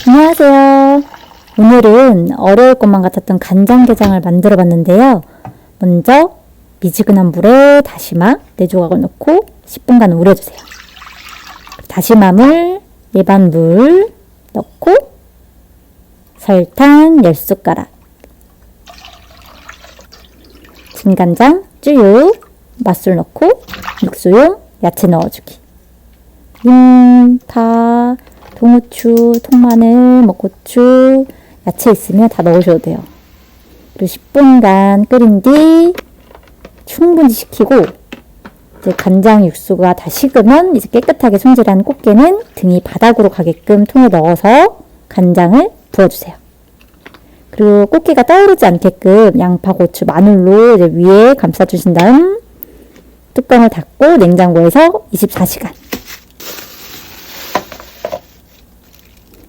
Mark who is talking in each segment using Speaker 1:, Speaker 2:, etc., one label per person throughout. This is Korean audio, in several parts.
Speaker 1: 안녕하세요. 오늘은 어려울 것만 같았던 간장게장을 만들어 봤는데요. 먼저 미지근한 물에 다시마 4조각을 넣고 10분간 우려주세요. 다시마물, 일반 물 넣고 설탕 10숟가락, 진간장, 쯔유, 맛술 넣고 육수용 야채 넣어주기. 파, 통후추, 통마늘, 고추, 야채 있으면 다 넣으셔도 돼요. 그리고 10분간 끓인 뒤 충분히 식히고 이제 간장 육수가 다 식으면 이제 깨끗하게 손질한 꽃게는 등이 바닥으로 가게끔 통에 넣어서 간장을 부어주세요. 그리고 꽃게가 떠오르지 않게끔 양파, 고추, 마늘로 이제 위에 감싸주신 다음 뚜껑을 닫고 냉장고에서 24시간.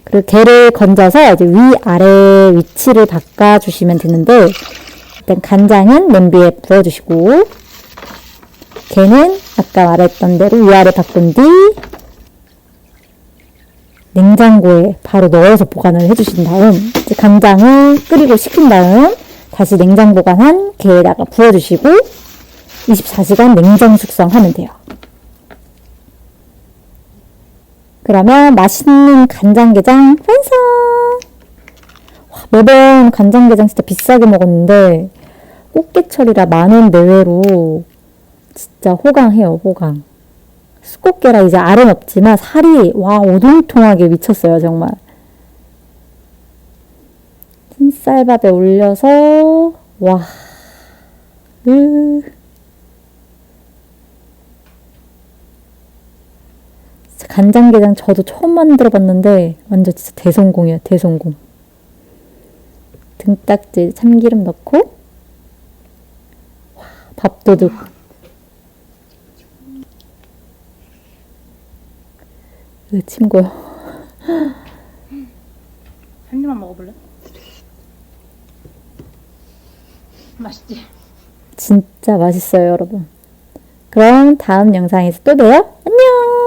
Speaker 1: 그리고 게를 건져서 이제 위아래 위치를 바꿔주시면 되는데, 일단 간장은 냄비에 부어주시고, 게는 아까 말했던 대로 위아래 바꾼 뒤, 냉장고에 바로 넣어서 보관을 해주신 다음, 이제 간장을 끓이고 식힌 다음, 다시 냉장 보관한 게에다가 부어주시고, 24시간 냉장 숙성하면 돼요. 그러면 맛있는 간장게장 완성! 매번 간장게장 진짜 비싸게 먹었는데 꽃게철이라 10,000원 내외로 진짜 호강해요, 호강. 수꽃게라 이제 알은 없지만 살이 오동통하게 미쳤어요, 정말. 흰쌀밥에 올려서 간장게장 저도 처음 만들어 봤는데 완전 진짜 대성공이에요, 대성공. 등딱지 참기름 넣고 밥도둑. 친구요.
Speaker 2: 한 입만 먹어볼래? 맛있지?
Speaker 1: 진짜 맛있어요, 여러분. 그럼 다음 영상에서 또 봬요. 안녕!